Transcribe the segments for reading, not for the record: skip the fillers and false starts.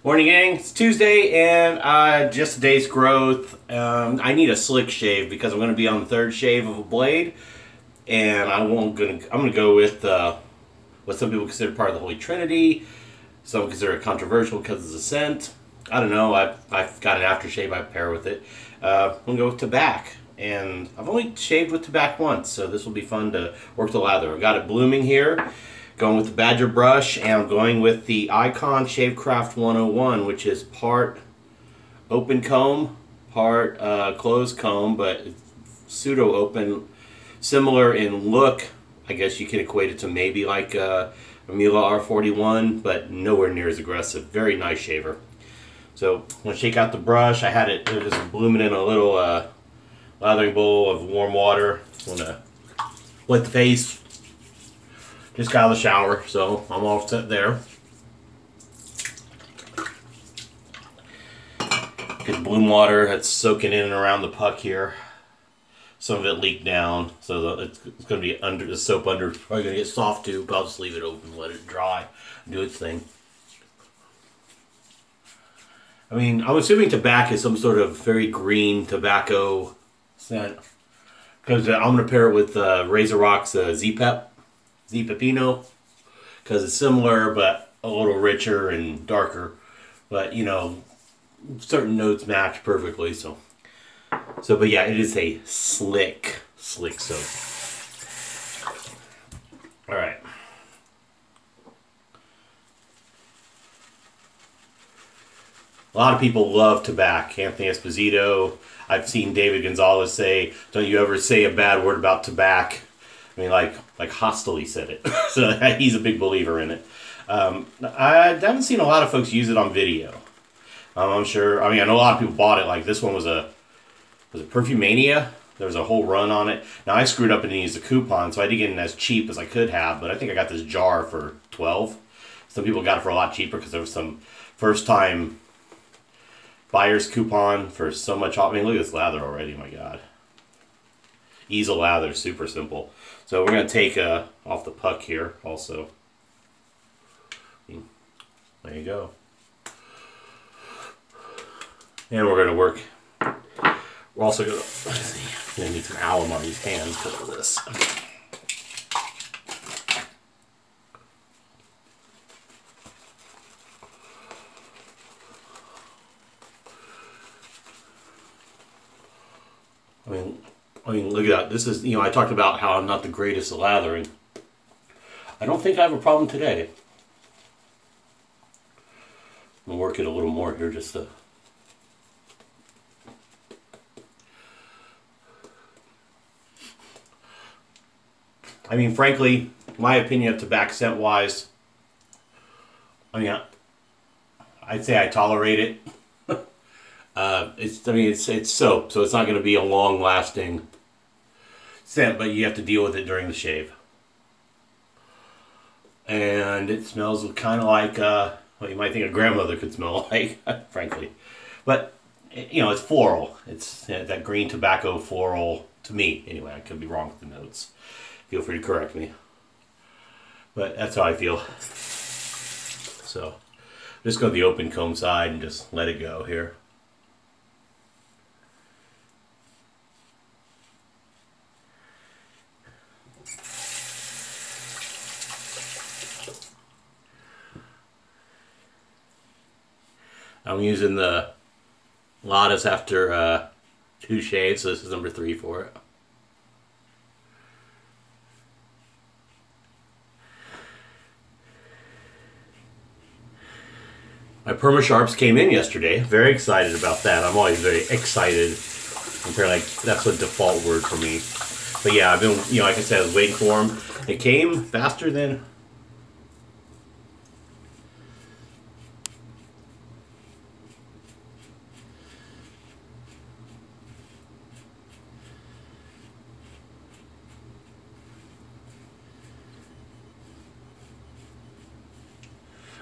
Morning, gang. It's Tuesday, and just a day's growth. I need a slick shave because I'm going to be on the third shave of a blade, and I'm going to go with what some people consider part of the Holy Trinity. Some consider it controversial because of the scent. I don't know. I've got an aftershave I pair with it. I'm going to go with Tabac, and I've only shaved with Tabac once, so this will be fun to work the lather. I've got it blooming here. Going with the Badger brush, and I'm going with the iKon Shavecraft 101, which is part open comb, part closed comb, but pseudo open, similar in look. I guess you can equate it to maybe like a Mila R41, but nowhere near as aggressive. Very nice shaver. So I'm going to shake out the brush. I had it just blooming in a little lathering bowl of warm water. I'm going to wet the face. Just got out of the shower, so I'm all set there. Get bloom water that's soaking in and around the puck here. Some of it leaked down, so it's going to be under the soap under. It's probably going to get soft too, but I'll just leave it open, let it dry, do its thing. I mean, I'm assuming tobacco is some sort of very green tobacco scent, because I'm going to pair it with Razorock's Peppino, because it's similar but a little richer and darker, but you know, certain notes match perfectly. So but yeah, it is a slick soap. All right, a lot of people love Tabac. Anthony Esposito, I've seen David Gonzalez say, "Don't you ever say a bad word about Tabac." I mean, like hostily said it. So he's a big believer in it. I haven't seen a lot of folks use it on video. I'm sure. I mean, I know a lot of people bought it. Like this one was it Perfumania? There was a whole run on it. Now I screwed up and used a coupon, so I didn't get it as cheap as I could have. But I think I got this jar for $12. Some people got it for a lot cheaper because there was some first-time buyer's coupon for so much off. I mean, look at this lather already. My God. Easel lather, super simple. So we're going to take off the puck here also. There you go. And we're going to work. We're also going to need some alum on these hands because of this. I mean, look at that. This is, you know, I talked about how I'm not the greatest at lathering. I don't think I have a problem today. I'm going to work it a little more here just to... I mean, frankly, my opinion of tobacco scent-wise, I mean, I'd say I tolerate it. It's soap, so it's not going to be a long-lasting scent, but you have to deal with it during the shave. And it smells kind of like what you might think a grandmother could smell like, frankly. But, you know, it's floral. It's that green tobacco floral, to me, anyway. I could be wrong with the notes. Feel free to correct me. But that's how I feel. So, I'm just going to the open comb side and just let it go here. I'm using the Ladas after 2 shaves, so this is number 3 for it. My Perma Sharps came in yesterday. Very excited about that. I'm always very excited. Like that's a default word for me. But yeah, I've been, you know, like I said, I was waiting for them. It came faster than...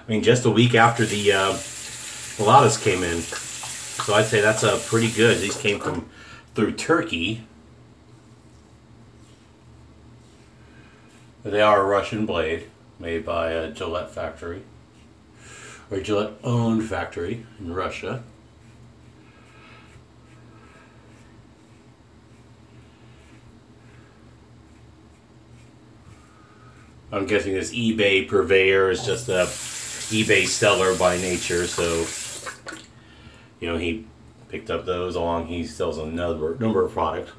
I mean, just a week after the Ladas came in. So I'd say that's pretty good. These came through Turkey. They are a Russian blade made by a Gillette factory. Our Gillette-owned factory in Russia. I'm guessing this eBay purveyor is just a eBay seller by nature, so you know he picked up those along. He sells a number of products.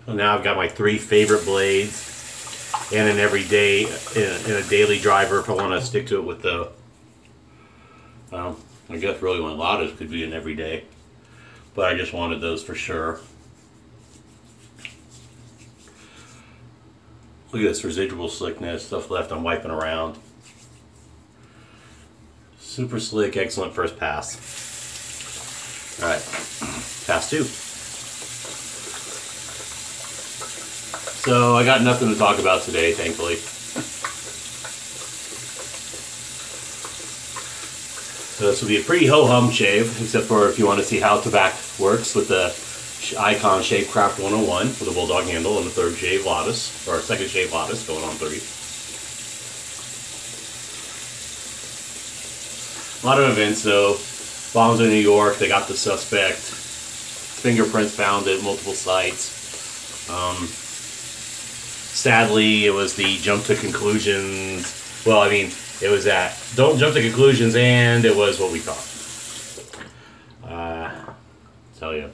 So now I've got my 3 favorite blades. And an everyday, in a daily driver if I want to stick to it with the, I guess really my Ladas could be an everyday, but I just wanted those for sure. Look at this residual slickness, stuff left I'm wiping around. Super slick, excellent first pass. Alright, pass 2. So I got nothing to talk about today, thankfully. So this will be a pretty ho-hum shave, except for if you want to see how Tabac works with the iKon Shavecraft 101 with a Bulldog handle and the 3rd shave Ladas, or 2nd shave Ladas going on 3. A lot of events though. Balm's in New York, they got the suspect. Fingerprints found at multiple sites. Sadly, it was the jump to conclusions. Well, I mean, it was that don't jump to conclusions, and it was what we thought. Tell you,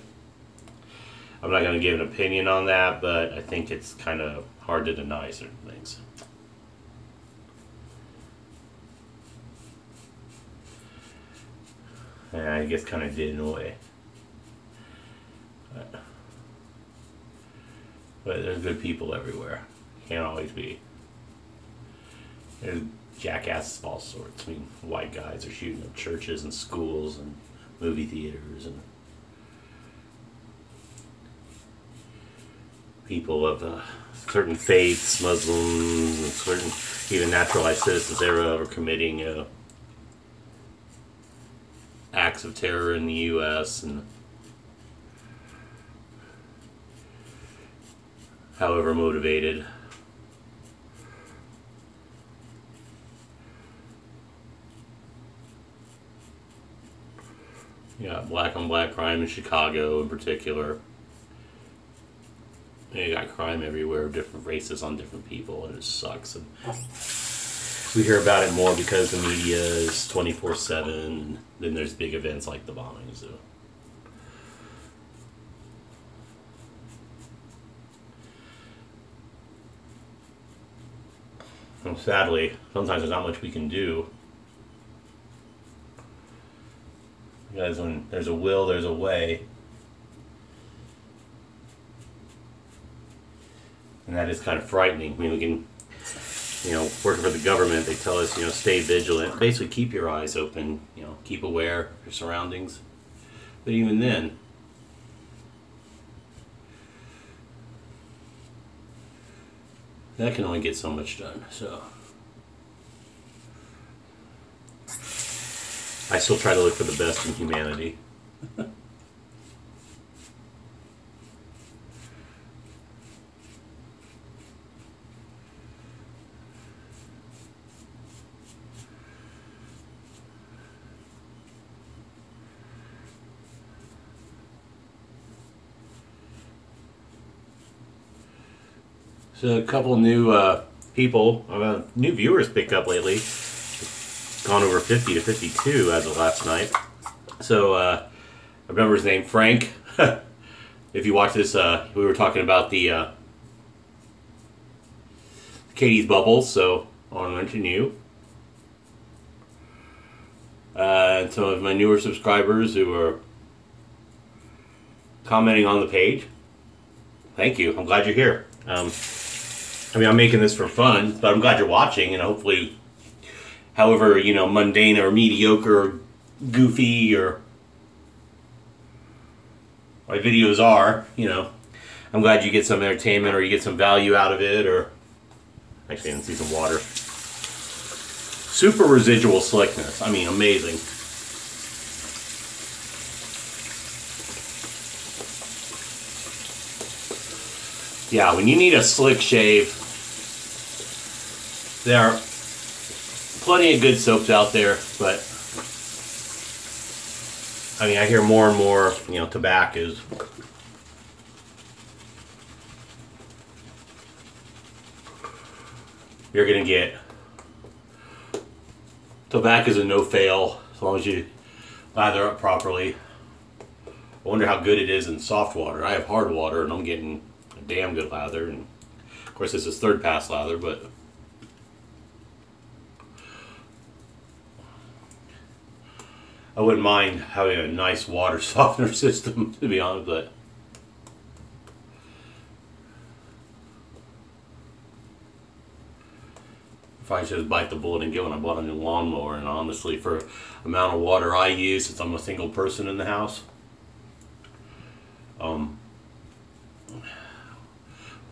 I'm not going to give an opinion on that, but I think it's kind of hard to deny certain things. And I guess kind of did in a way. But there's good people everywhere. Can't always be. There's jackasses of all sorts. I mean, white guys are shooting up churches and schools and movie theaters, and people of certain faiths, Muslims, and certain even naturalized citizens thereof are committing acts of terror in the U.S. and however motivated. You got black on black crime in Chicago in particular. And you got crime everywhere, different races on different people, and it sucks. And we hear about it more because the media is 24/7, and then there's big events like the bombings. So. And sadly, sometimes there's not much we can do. Because when there's a will, there's a way. And that is kind of frightening. I mean, we can, working for the government, they tell us, stay vigilant. Basically, keep your eyes open, keep aware of your surroundings. But even then, that can only get so much done, so. I still try to look for the best in humanity. So a couple new people, new viewers picked up lately. Gone over 50 to 52 as of last night. So I remember his name, Frank. If you watch this, we were talking about the Katie's bubbles, so I want to mention you. And some of my newer subscribers who are commenting on the page. Thank you. I'm glad you're here. I'm making this for fun, but I'm glad you're watching, and hopefully, however, mundane or mediocre or goofy or my videos are, I'm glad you get some entertainment or you get some value out of it, or actually I can see some water. Super residual slickness. I mean, amazing. Yeah, when you need a slick shave, there are plenty of good soaps out there, but I mean, I hear more and more, you know, Tabac is you're gonna get Tabac is a no-fail as long as you lather up properly. I wonder how good it is in soft water. I have hard water and I'm getting a damn good lather, and of course this is third pass lather, but I wouldn't mind having a nice water softener system, to be honest, but if I should just bite the bullet and get one, I bought a new lawnmower, and honestly, for the amount of water I use, since I'm a single person in the house,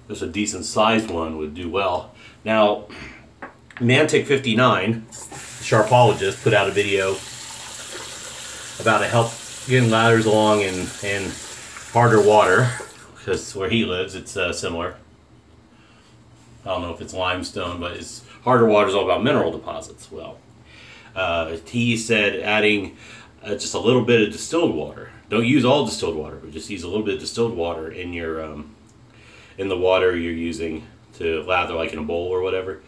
just a decent sized one would do well. Now, Mantic59, Sharpologist, put out a video about to help getting ladders along in harder water, because where he lives, it's similar. I don't know if it's limestone, but it's harder water is all about mineral deposits. Well, he said adding just a little bit of distilled water. Don't use all distilled water, but just use a little bit of distilled water in your in the water you're using to lather, like in a bowl or whatever.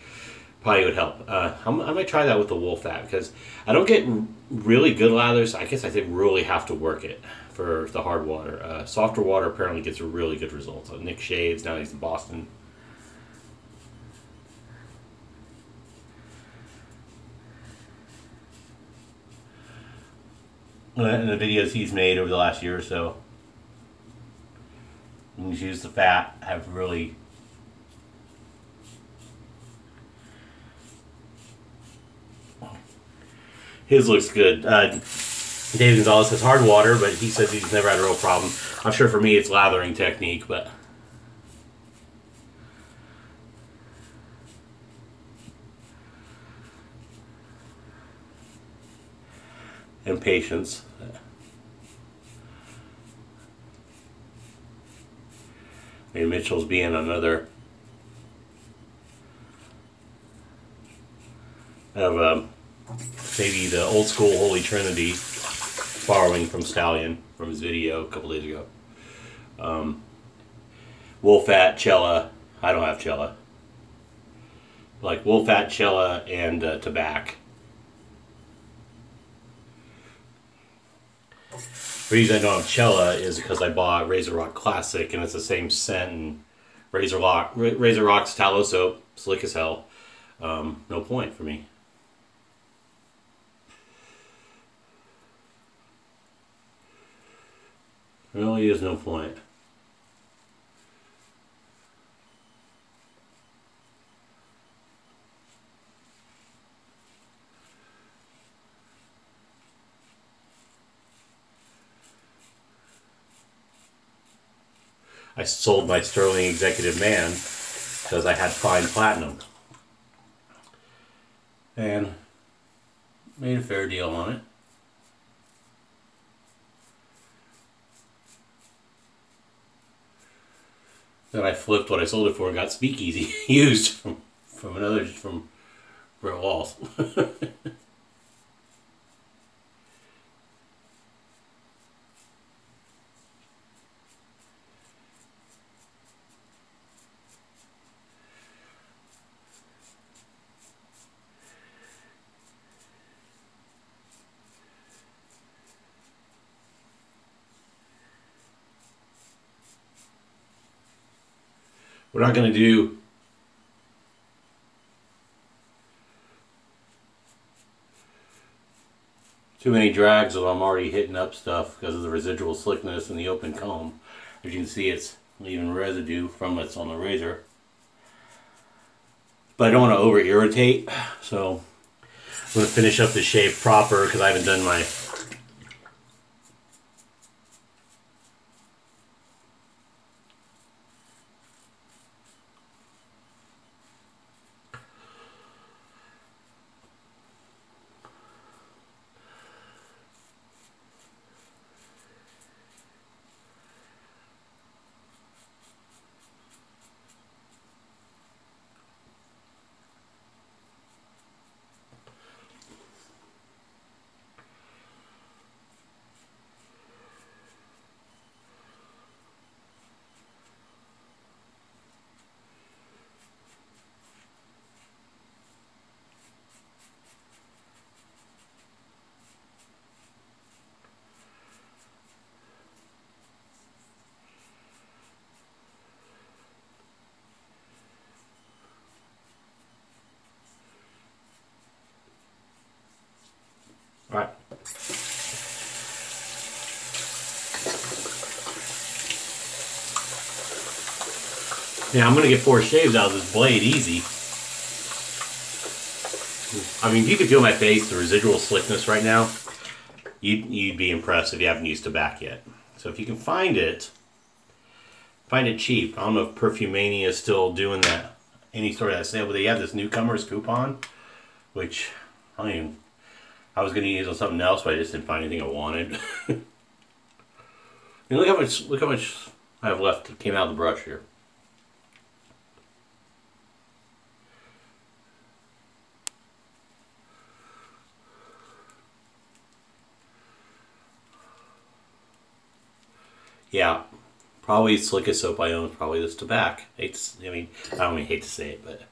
Probably would help. I might try that with the wool fat, because I don't get really good lathers. I guess I think really have to work it for the hard water. Softer water apparently gets really good results. Nick shaves, now he's in Boston. In the videos he's made over the last year or so, when you use the fat, have really his looks good. Dave Gonzalez says hard water, but he says he's never had a real problem. I'm sure for me it's lathering technique, but and patience. Maybe Mitchell's being another of maybe the old school Holy Trinity, borrowing from Stallion from his video a couple days ago. Wolfat, Cella. I don't have Cella. Like Wolfat, Cella, and Tabac. The reason I don't have Cella is because I bought Razorock Classic, and it's the same scent, and Razorock's tallow soap, slick as hell. No point for me. There really is no point. I sold my Sterling Executive Man because I had fine platinum and made a fair deal on it. Then I flipped what I sold it for and got Speakeasy used from Brett Walls. We're not going to do too many drags if I'm already hitting up stuff because of the residual slickness and the open comb. As you can see, it's leaving residue from what's on the razor. But I don't want to over irritate, so I'm going to finish up the shave proper because I haven't done my Yeah, I'm gonna get 4 shaves out of this blade easy. I mean, you can feel my face, the residual slickness right now. You'd be impressed if you haven't used Tabac yet. So if you can find it cheap. I don't know if Perfumania is still doing that, any sort of that sale, but they have this newcomers coupon, which I was gonna use on something else, but I just didn't find anything I wanted. And look how much I have left that came out of the brush here. Yeah, probably the slickest soap I own is probably this Tabac. I mean, I don't even hate to say it, but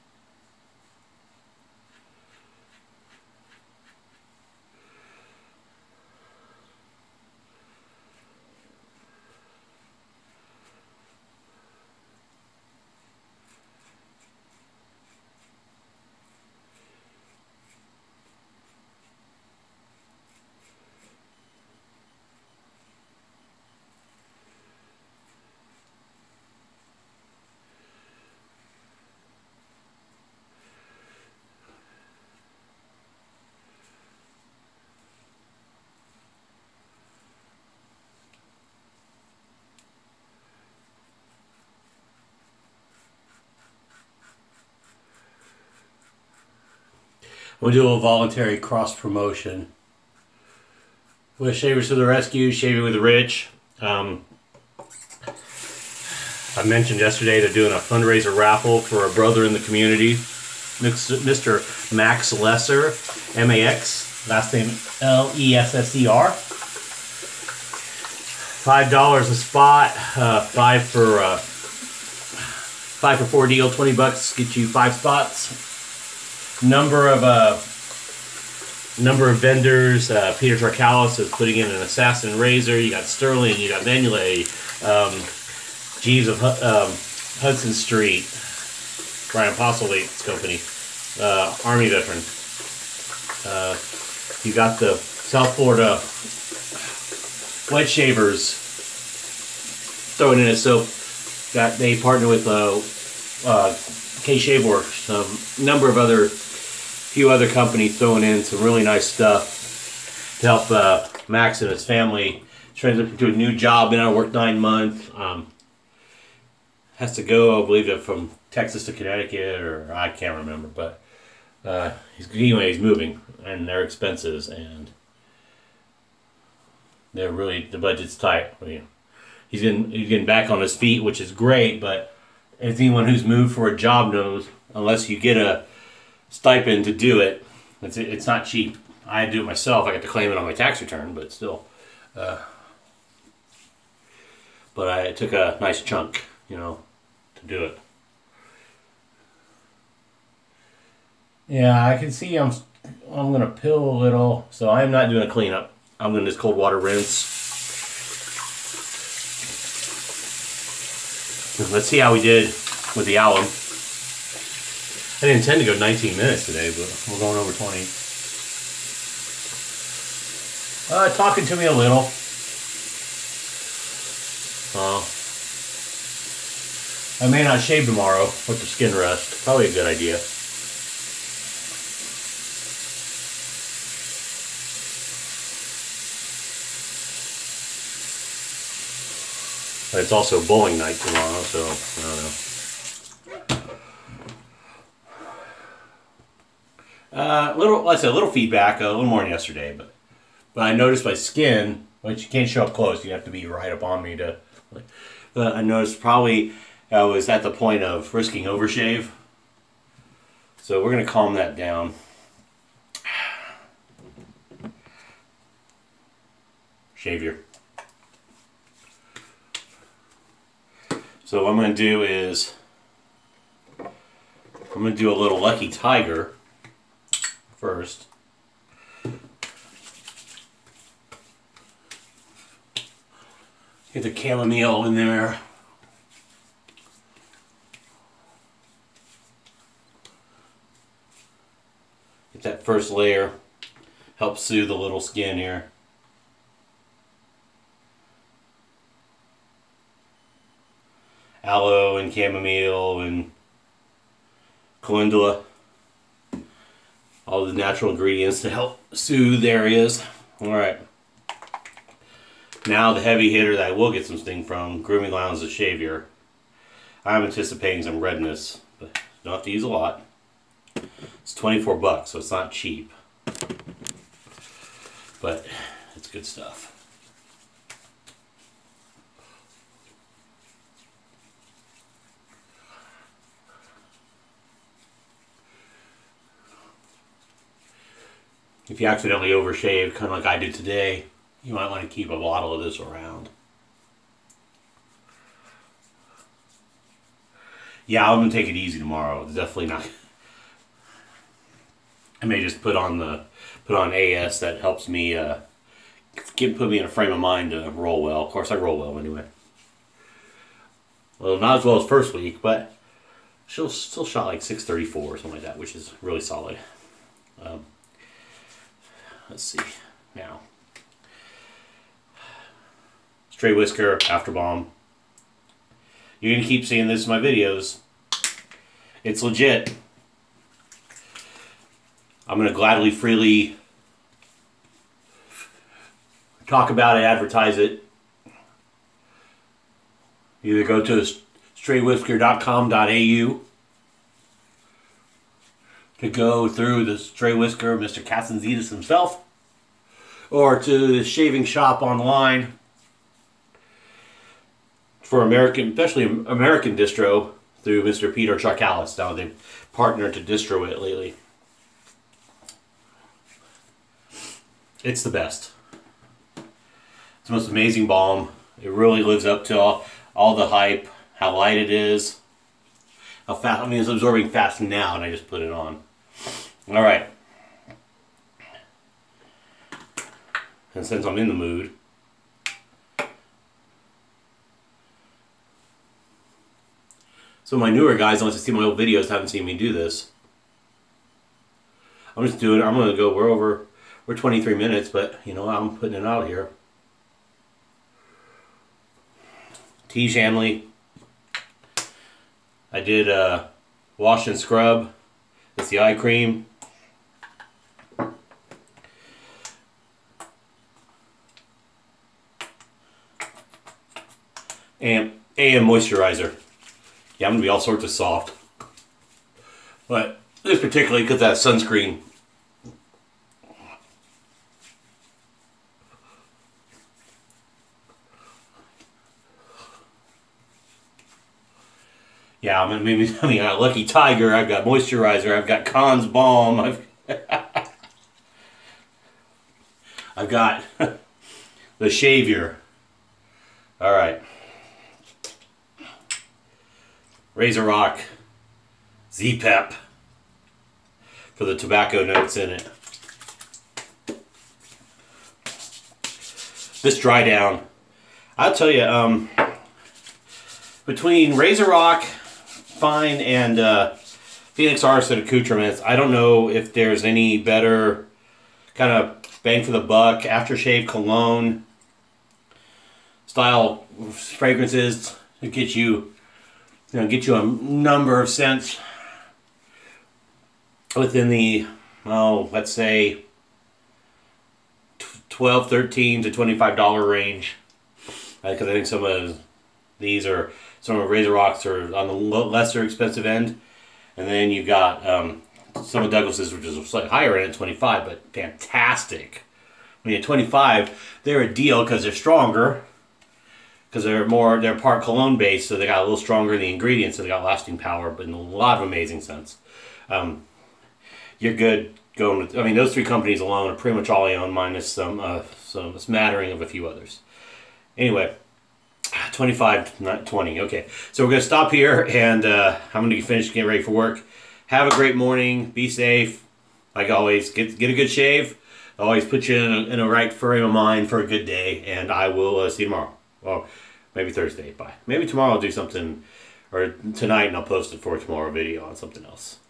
we'll do a voluntary cross promotion. With Shavers to the Rescue, Shaving with the Rich. I mentioned yesterday they're doing a fundraiser raffle for a brother in the community, Mr. Max Lesser, M-A-X, last name L-E-S-S-E-R. $5 a spot, 5 for 4 deal, $20 get you 5 spots. Number of vendors. Peter Tarkalis is putting in an assassin razor. You got Sterling, you got Manuel, Jeeves of Hudson Street, Brian Postlewaite's company, Army veteran. You got the South Florida Wet Shavers throwing in it. So that they partner with K Shave Works, a number of few other companies throwing in some really nice stuff to help Max and his family transition to a new job. Been out of work 9 months. Has to go, I believe, from Texas to Connecticut, or I can't remember. But he's moving, and their expenses, and they're really, the budget's tight. I mean, he's getting back on his feet, which is great. But as anyone who's moved for a job knows, unless you get a stipend to do it, it's not cheap. I had to do it myself. I got to claim it on my tax return, but still. But I took a nice chunk, to do it. Yeah, I can see I'm gonna pill a little, so I'm not doing a cleanup. I'm doing this cold water rinse. Let's see how we did with the alum. I didn't intend to go 19 minutes today, but we're going over 20. Talking to me a little. I may not shave tomorrow with the skin rest. Probably a good idea. But it's also bowling night tomorrow, so I don't know. Like I said, a little feedback, a little more than yesterday, but I noticed my skin, which you can't show up close, you have to be right up on me to. But I noticed probably I was at the point of risking overshave, so we're gonna calm that down. Shavior. So what I'm gonna do is I'm gonna do a little Lucky Tiger first. Get the chamomile in there. Get that first layer. Help soothe the little skin here. Aloe and chamomile and calendula. All the natural ingredients to help soothe areas. Alright. Now the heavy hitter that I will get some sting from, Grooming Lounge the Shavior. I'm anticipating some redness, but don't have to use a lot. It's 24 bucks, so it's not cheap. But it's good stuff. If you accidentally overshave, kind of like I did today, you might want to keep a bottle of this around. Yeah, I'm gonna take it easy tomorrow. It's definitely not. I may just put on AS that helps me put me in a frame of mind to roll well. Of course, I roll well anyway. Well, not as well as first week, but she'll still shot like 634 or something like that, which is really solid. Let's see now. Stray Whisker after Balm. You're gonna keep seeing this in my videos. It's legit. I'm gonna gladly, freely talk about it, advertise it. Either go to straywhisker.com.au to go through the Stray Whisker, Mr. Katzenzitis himself, or to the shaving shop online for American, especially American distro through Mr. Peter Charkalis. Now they've partnered to distro it lately. It's the best. It's the most amazing balm. It really lives up to all the hype, how light it is, how fast. I mean, it's absorbing fast now, and I just put it on. All right. And since I'm in the mood, so my newer guys, unless you see my old videos, haven't seen me do this. I'm just doing. I'm gonna go. We're 23 minutes, but you know I'm putting it out here. Tiege Hanley. I did wash and scrub. It's the eye cream. And moisturizer. Yeah, I'm gonna be all sorts of soft. But this particularly because that sunscreen. Yeah, I mean, I got Lucky Tiger, I've got moisturizer, I've got Khan's Balm, I've got the Shavior. Alright. Razorock Z-Pep for the tobacco notes in it. This dry down, I'll tell you, between Razorock Fine and Phoenix Artisan accoutrements, I don't know if there's any better kind of bang for the buck aftershave cologne style fragrances to get you a number of scents within the, let's say $12, $13 to $25 range, because I think some of these are, some of Razorocks are on the lesser expensive end, and then you've got some of Douglas's, which is slightly higher end at 25, but fantastic. I mean, at 25, they're a deal because they're stronger, because they're part cologne based, so they got a little stronger in the ingredients, so they got lasting power, but in a lot of amazing scents. You're good going with, I mean, those three companies alone are pretty much all I own, minus some smattering of a few others. Anyway. 25, not 20. Okay, so we're going to stop here, and I'm going to finish getting ready for work. Have a great morning. Be safe. Like always, get a good shave. Always put you in a right frame of mind for a good day, and I will see you tomorrow. Well, maybe Thursday. Bye. Maybe tomorrow I'll do something, or tonight, and I'll post it for a tomorrow video on something else.